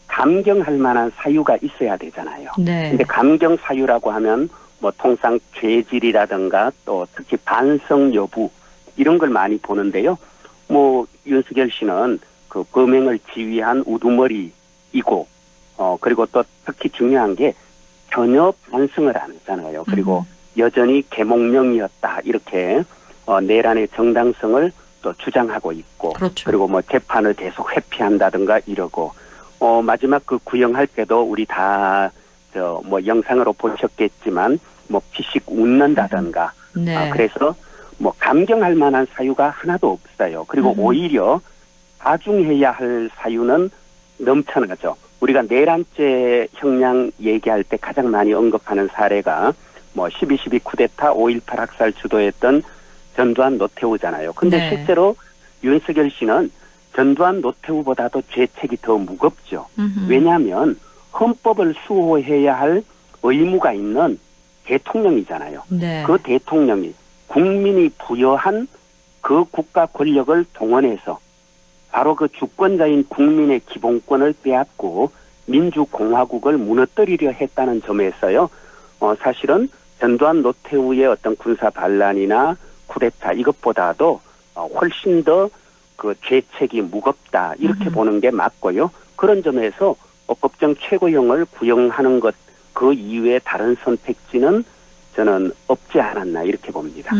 감경할 만한 사유가 있어야 되잖아요. 네. 근데 감경 사유라고 하면 통상 죄질이라든가 또 특히 반성 여부 이런 걸 많이 보는데요. 윤석열 씨는 그 범행을 지휘한 우두머리이고, 그리고 또 특히 중요한 게 전혀 반성을 안 했잖아요. 그리고 여전히 계몽령이었다. 이렇게, 내란의 정당성을 또 주장하고 있고, 그렇죠. 그리고 재판을 계속 회피한다든가 이러고, 마지막 그 구형할 때도 우리 다, 영상으로 보셨겠지만, 피식 웃는다든가, 네. 그래서 감경할 만한 사유가 하나도 없어요. 그리고 오히려 가중해야 할 사유는 넘쳐나죠. 우리가 내란죄 형량 얘기할 때 가장 많이 언급하는 사례가 12.12 쿠데타 5.18 학살 주도했던 전두환 노태우잖아요. 근데 네. 실제로 윤석열 씨는 전두환 노태우보다도 죄책이 더 무겁죠. 왜냐하면 헌법을 수호해야 할 의무가 있는 대통령이잖아요. 네. 그 대통령이 국민이 부여한 그 국가 권력을 동원해서 바로 그 주권자인 국민의 기본권을 빼앗고 민주공화국을 무너뜨리려 했다는 점에서요. 사실은 전두환 노태우의 어떤 군사 반란이나 쿠데타 이것보다도 훨씬 더 그 죄책이 무겁다 이렇게 보는 게 맞고요. 그런 점에서 법정 최고형을 구형하는 것 그 이외에 다른 선택지는 저는 없지 않았나 이렇게 봅니다.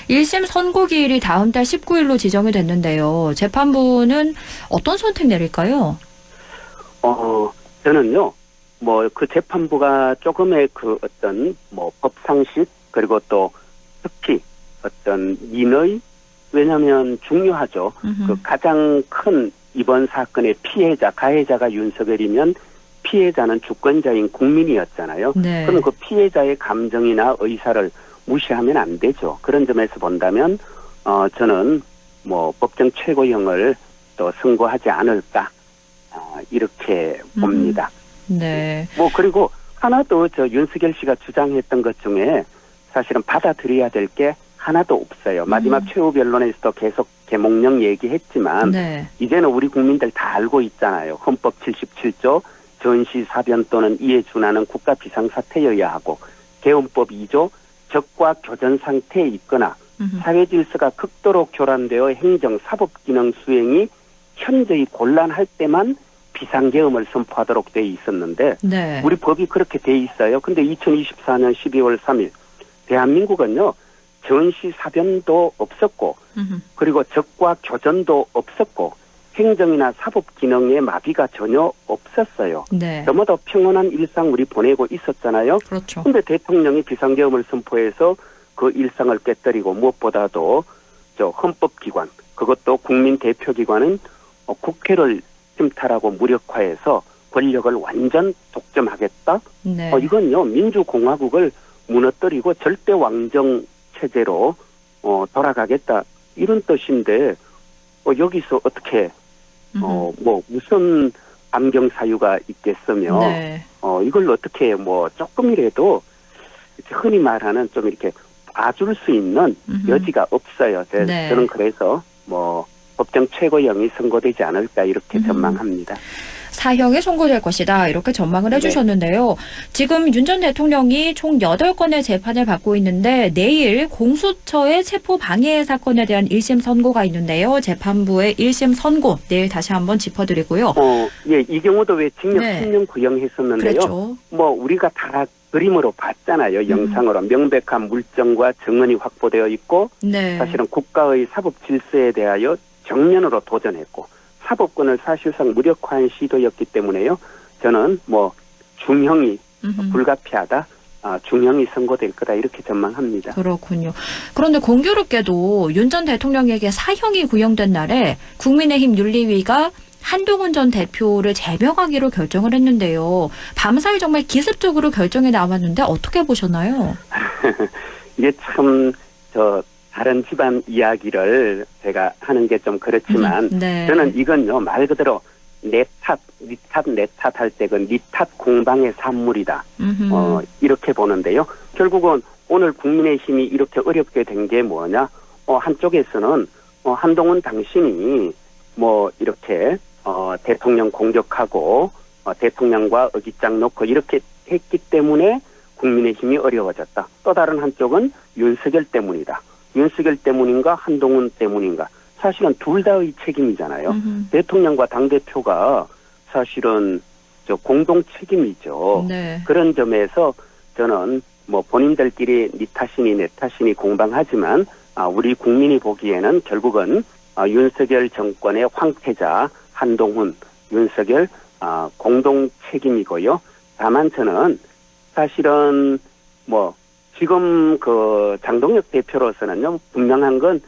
1심 선고기일이 다음 달 19일로 지정이 됐는데요. 재판부는 어떤 선택 내릴까요? 저는요. 그 재판부가 조금의 그 어떤 법상식 그리고 또 특히 어떤 민의 왜냐하면 중요하죠. 그 가장 큰 이번 사건의 피해자 가해자가 윤석열이면 피해자는 주권자인 국민이었잖아요. 네. 그럼 그 피해자의 감정이나 의사를 무시하면 안 되죠. 그런 점에서 본다면 저는 법정 최고형을 또 선고하지 않을까 이렇게 봅니다. 네. 그리고 하나 더 윤석열 씨가 주장했던 것 중에 사실은 받아들여야 될 게 하나도 없어요. 마지막 최후 변론에서도 계속 계몽령 얘기했지만 네. 이제는 우리 국민들 다 알고 있잖아요. 헌법 77조 전시 사변 또는 이에 준하는 국가 비상사태여야 하고 개헌법 2조 적과 교전 상태에 있거나 사회 질서가 극도로 교란되어 행정 사법 기능 수행이 현저히 곤란할 때만 비상계엄을 선포하도록 돼 있었는데 네. 우리 법이 그렇게 돼 있어요. 근데 2024년 12월 3일 대한민국은요. 전시 사변도 없었고 그리고 적과 교전도 없었고 행정이나 사법 기능의 마비가 전혀 없었어요. 네. 너무도 평온한 일상 우리 보내고 있었잖아요. 그렇죠. 근데 대통령이 비상계엄을 선포해서 그 일상을 깨뜨리고 무엇보다도 저 헌법기관 그것도 국민 대표기관은 국회를 침탈하고 무력화해서 권력을 완전 독점하겠다. 네. 이건요 민주공화국을 무너뜨리고 절대 왕정 체제로 돌아가겠다 이런 뜻인데 여기서 어떻게 뭐 무슨 암경 사유가 있겠으며 네. 이걸 어떻게 뭐 조금이라도 흔히 말하는 좀 이렇게 봐줄 수 있는 여지가 없어요. 네. 저는 그래서 뭐 법정 최고형이 선고되지 않을까 이렇게 전망합니다. 사형이 선고될 것이다 이렇게 전망을 해주셨는데요. 지금 윤 전 대통령이 총 8건의 재판을 받고 있는데 내일 공수처의 체포 방해 사건에 대한 1심 선고가 있는데요. 재판부의 1심 선고 내일 다시 한번 짚어드리고요. 예, 이 경우도 왜 징역 네. 10년 구형했었는데요. 그랬죠. 뭐 우리가 다 그림으로 봤잖아요. 영상으로 명백한 물증과 증언이 확보되어 있고 네. 사실은 국가의 사법 질서에 대하여 정면으로 도전했고 사법권을 사실상 무력화한 시도였기 때문에요. 저는 뭐 중형이 불가피하다. 중형이 선고될 거다 이렇게 전망합니다. 그렇군요. 그런데 공교롭게도 윤 전 대통령에게 사형이 구형된 날에 국민의힘 윤리위가 한동훈 전 대표를 제명하기로 결정을 했는데요. 밤사이 정말 기습적으로 결정이 나왔는데 어떻게 보셨나요? 이게 참 다른 집안 이야기를 제가 하는 게 좀 그렇지만 네. 저는 이건요 말 그대로 내 탓, 내 탓 할 때 그 니 탓 공방의 산물이다. 이렇게 보는데요. 결국은 오늘 국민의힘이 이렇게 어렵게 된 게 뭐냐? 한쪽에서는 한동훈 당신이 뭐 이렇게 대통령 공격하고 대통령과 어깃장 놓고 이렇게 했기 때문에 국민의힘이 어려워졌다. 또 다른 한쪽은 윤석열 때문이다. 윤석열 때문인가 한동훈 때문인가. 사실은 둘 다의 책임이잖아요. 대통령과 당대표가 사실은 공동 책임이죠. 네. 그런 점에서 저는 뭐 본인들끼리 니 탓이니 내 탓이니 공방하지만 우리 국민이 보기에는 결국은 윤석열 정권의 황태자 한동훈, 윤석열 공동 책임이고요. 다만 저는 사실은 뭐 지금 그 장동혁 대표로서는요 분명한 건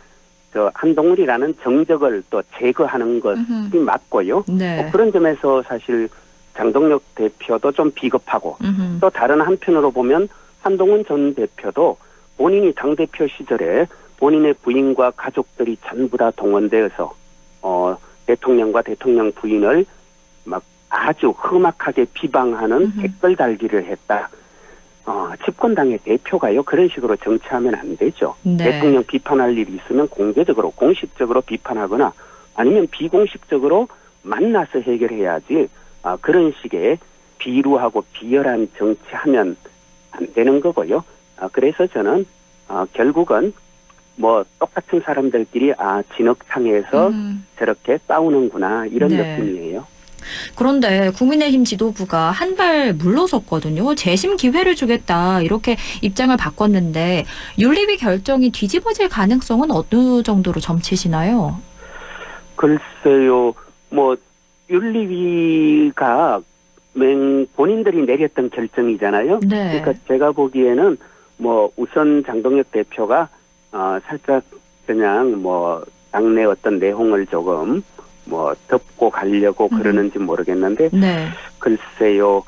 한동훈이라는 정적을 또 제거하는 것이 맞고요. 네. 그런 점에서 사실 장동혁 대표도 좀 비겁하고 또 다른 한편으로 보면 한동훈 전 대표도 본인이 당대표 시절에 본인의 부인과 가족들이 전부 다 동원되어서 대통령과 대통령 부인을 막 아주 험악하게 비방하는 댓글 달기를 했다. 집권당의 대표가요 그런 식으로 정치하면 안 되죠. 네. 대통령 비판할 일이 있으면 공개적으로 공식적으로 비판하거나 아니면 비공식적으로 만나서 해결해야지 그런 식의 비루하고 비열한 정치하면 안 되는 거고요. 그래서 저는 결국은 뭐 똑같은 사람들끼리 진흙탕에서 저렇게 싸우는구나 이런 네. 느낌이에요. 그런데 국민의힘 지도부가 한 발 물러섰거든요. 재심 기회를 주겠다 이렇게 입장을 바꿨는데 윤리위 결정이 뒤집어질 가능성은 어느 정도로 점치시나요? 글쎄요. 뭐 윤리위가 본인들이 내렸던 결정이잖아요. 네. 그러니까 제가 보기에는 뭐 우선 장동혁 대표가 살짝 그냥 뭐 당내 어떤 내홍을 조금 뭐 덮고 가려고 그러는지 모르겠는데 네. 글쎄요.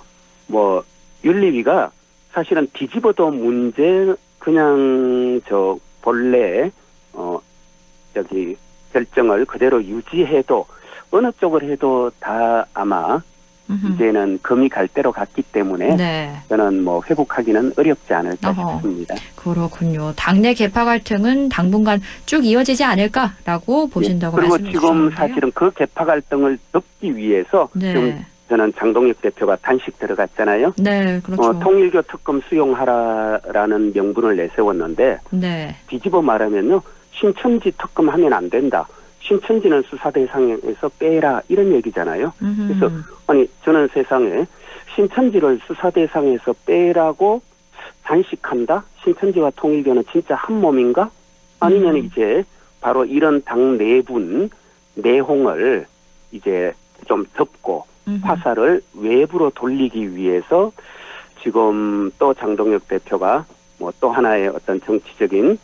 뭐 윤리위가 사실은 뒤집어도 문제 그냥 본래 결정을 그대로 유지해도 어느 쪽을 해도 다 아마 이제는 금이 갈 대로 갔기 때문에 네. 저는 뭐 회복하기는 어렵지 않을까 싶습니다. 그렇군요. 당내 계파 갈등은 당분간 쭉 이어지지 않을까라고 보신다고 그리고 말씀해 지금 주셨는데요. 사실은 그 계파 갈등을 덮기 위해서 네. 지금 저는 장동혁 대표가 단식 들어갔잖아요. 네, 그렇죠. 통일교 특검 수용하라라는 명분을 내세웠는데 네. 뒤집어 말하면요. 신천지 특검하면 안 된다. 신천지는 수사 대상에서 빼라 이런 얘기잖아요. 그래서 아니 저는 세상에 신천지를 수사 대상에서 빼라고 단식한다? 신천지와 통일교는 진짜 한 몸인가? 아니면 이제 바로 이런 당 내분 내홍을 이제 좀 덮고 화살을 외부로 돌리기 위해서 지금 또 장동혁 대표가 뭐 또 하나의 어떤 정치적인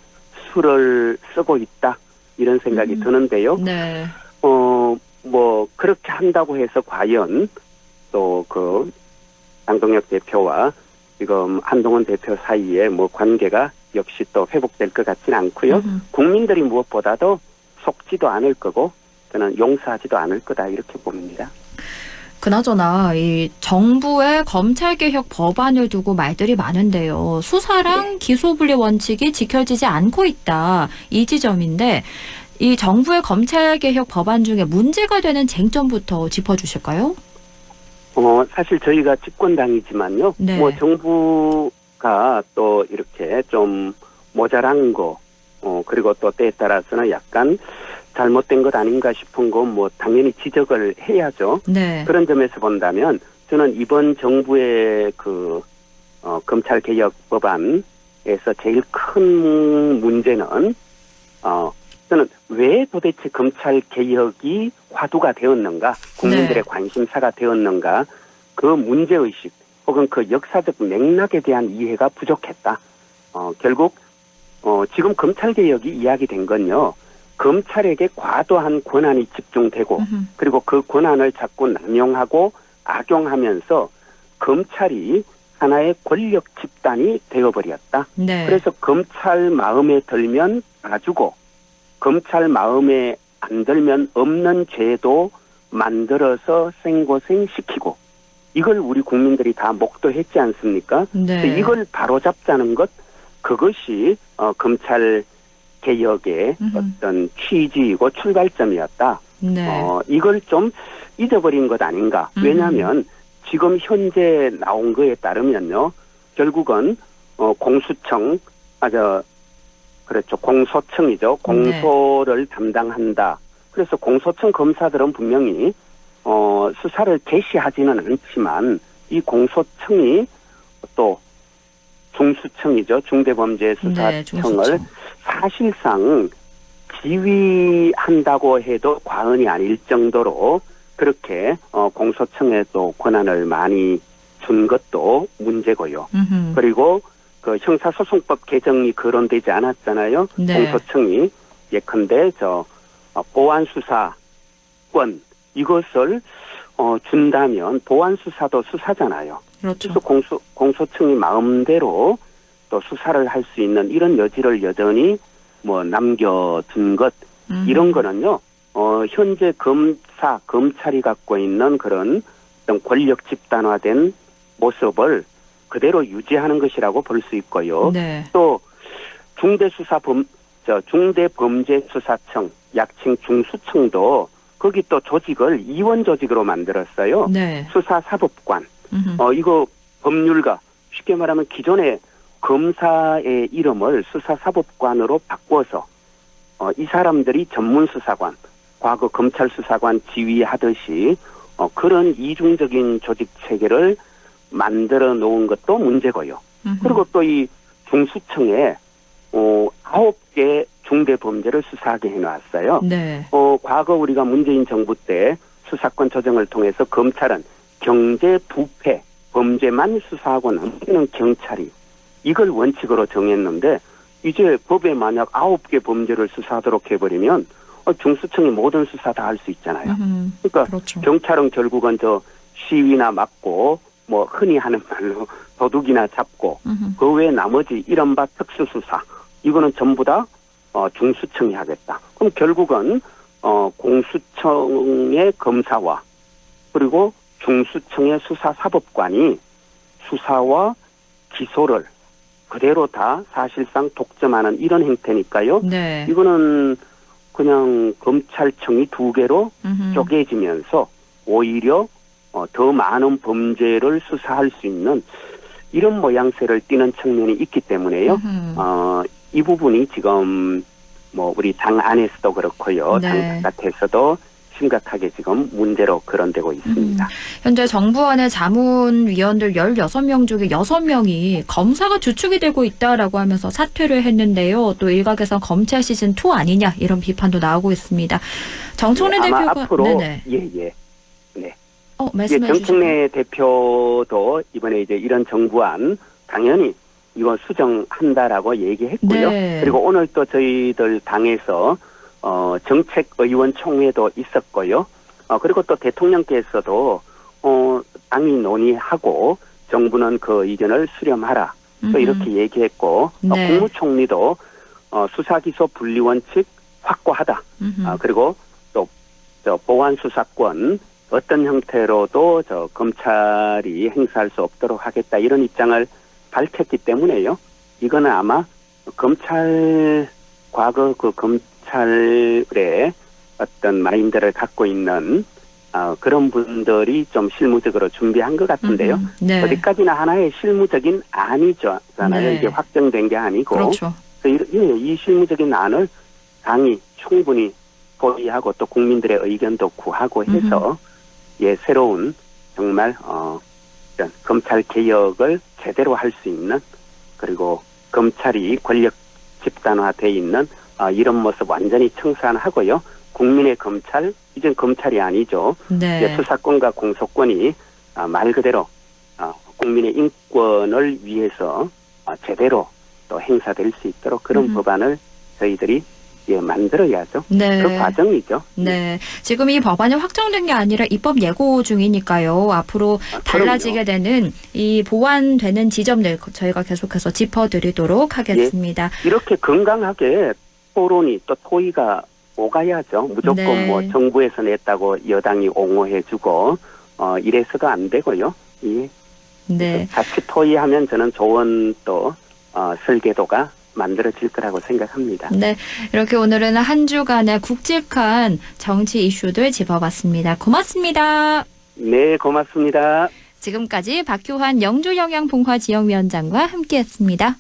수를 쓰고 있다 이런 생각이 드는데요. 네. 뭐 그렇게 한다고 해서 과연 또 그 장동혁 대표와 지금 한동훈 대표 사이에 뭐 관계가 역시 또 회복될 것 같지는 않고요. 국민들이 무엇보다도 속지도 않을 거고 저는 용서하지도 않을 거다 이렇게 봅니다. 그나저나 이 정부의 검찰개혁 법안을 두고 말들이 많은데요. 수사랑 기소분리 원칙이 지켜지지 않고 있다. 이 지점인데 이 정부의 검찰개혁 법안 중에 문제가 되는 쟁점부터 짚어주실까요? 사실 저희가 집권당이지만요. 네. 뭐 정부가 또 이렇게 좀 모자란 거, 그리고 또 때에 따라서는 약간 잘못된 것 아닌가 싶은 건 뭐 당연히 지적을 해야죠. 네. 그런 점에서 본다면 저는 이번 정부의 그 검찰 개혁 법안에서 제일 큰 문제는 저는 왜 도대체 검찰 개혁이 화두가 되었는가, 국민들의 관심사가 되었는가, 그 문제의식 혹은 그 역사적 맥락에 대한 이해가 부족했다. 결국 지금 검찰 개혁이 이야기된 건요. 검찰에게 과도한 권한이 집중되고 그리고 그 권한을 자꾸 남용하고 악용하면서 검찰이 하나의 권력 집단이 되어버렸다. 네. 그래서 검찰 마음에 들면 봐주고 검찰 마음에 안 들면 없는 죄도 만들어서 생고생시키고 이걸 우리 국민들이 다 목도했지 않습니까? 네. 그래서 이걸 바로잡자는 것 그것이 검찰 개혁의 어떤 취지이고 출발점이었다. 네. 이걸 좀 잊어버린 것 아닌가. 왜냐하면 지금 현재 나온 거에 따르면요. 결국은 공수청, 그렇죠. 공소청이죠. 공소를 담당한다. 그래서 공소청 검사들은 분명히 수사를 개시하지는 않지만 이 공소청이 또 중수청이죠. 중대범죄수사청을 중수청. 사실상 지휘한다고 해도 과언이 아닐 정도로 그렇게 공소청에 또 권한을 많이 준 것도 문제고요. 그리고 그 형사소송법 개정이 거론되지 않았잖아요. 네. 공소청이 예컨대 보안수사권 이것을 준다면 보안수사도 수사잖아요. 그렇죠. 그래서 공소청이 마음대로 또 수사를 할 수 있는 이런 여지를 여전히 뭐 남겨둔 것 이런 거는요. 현재 검찰이 갖고 있는 그런 어떤 권력 집단화된 모습을 그대로 유지하는 것이라고 볼 수 있고요. 네. 또 중대범죄수사청, 약칭 중수청도 거기 또 조직을 이원 조직으로 만들었어요. 네. 수사사법관. 이거 법률가 쉽게 말하면 기존의 검사의 이름을 수사사법관으로 바꿔서 이 사람들이 전문수사관, 과거 검찰수사관 지휘하듯이 그런 이중적인 조직 체계를 만들어 놓은 것도 문제고요. 그리고 또 이 중수청에 9개 중대범죄를 수사하게 해놨어요. 네. 과거 우리가 문재인 정부 때 수사권 조정을 통해서 검찰은 경제 부패 범죄만 수사하고 남기는 경찰이 이걸 원칙으로 정했는데 이제 법에 만약 9개 범죄를 수사하도록 해버리면 중수청이 모든 수사 다 할 수 있잖아요. 그러니까 그렇죠. 경찰은 결국은 시위나 막고 뭐 흔히 하는 말로 도둑이나 잡고 그 외에 나머지 이른바 특수수사 이거는 전부 다 중수청이 하겠다. 그럼 결국은 공수청의 검사와 그리고 중수청의 수사사법관이 수사와 기소를 그대로 다 사실상 독점하는 이런 행태니까요. 네. 이거는 그냥 검찰청이 두 개로 쪼개지면서 오히려 더 많은 범죄를 수사할 수 있는 이런 모양새를 띠는 측면이 있기 때문에요. 이 부분이 지금 뭐 우리 당 안에서도 그렇고요. 네. 당 바깥에서도 심각하게 지금 문제로 거론되고 있습니다. 현재 정부 안의 자문위원들 16명 중에 6명이 검사가 주축이 되고 있다라고 하면서 사퇴를 했는데요. 또 일각에선 검찰 시즌2 아니냐 이런 비판도 나오고 있습니다. 정청래 네, 아마 대표가 앞으로 네네. 네. 말씀해 주시죠. 정청래 대표도 이번에 이제 이런 정부안 당연히 이거 수정한다라고 얘기했고요. 네. 그리고 오늘 또 저희들 당에서 정책의원총회도 있었고요. 그리고 또 대통령께서도 당이 논의하고 정부는 그 의견을 수렴하라. 또 이렇게 얘기했고 네. 국무총리도 수사기소 분리원칙 확고하다. 그리고 또 보안 수사권 어떤 형태로도 검찰이 행사할 수 없도록 하겠다 이런 입장을 밝혔기 때문에요. 이거는 아마 과거 그 검찰의 어떤 마인드를 갖고 있는 그런 분들이 좀 실무적으로 준비한 것 같은데요. 네. 어디까지나 하나의 실무적인 안이잖아요. 네. 이게 확정된 게 아니고. 그렇죠. 이 실무적인 안을 당이 충분히 포기하고 또 국민들의 의견도 구하고 해서 새로운 정말 이런 검찰 개혁을 제대로 할 수 있는 그리고 검찰이 권력 집단화돼 있는 이런 모습 완전히 청산하고요. 국민의 검찰, 이젠 검찰이 아니죠. 네. 이제 수사권과 공소권이 말 그대로 국민의 인권을 위해서 제대로 또 행사될 수 있도록 그런 법안을 저희들이 만들어야죠. 네. 그 과정이죠. 네. 지금 이 법안이 확정된 게 아니라 입법 예고 중이니까요. 앞으로 달라지게 되는 이 보완되는 지점들 저희가 계속해서 짚어드리도록 하겠습니다. 이렇게 건강하게 토론이 또 토의가 오가야죠. 무조건 네. 뭐 정부에서 냈다고 여당이 옹호해주고 이래서도 안 되고요. 네. 같이 토의하면 저는 좋은 또 설계도가 만들어질 거라고 생각합니다. 네. 이렇게 오늘은 한 주간의 굵직한 정치 이슈들 짚어봤습니다. 고맙습니다. 네, 고맙습니다. 지금까지 박효환 영주영양봉화지역위원장과 함께했습니다.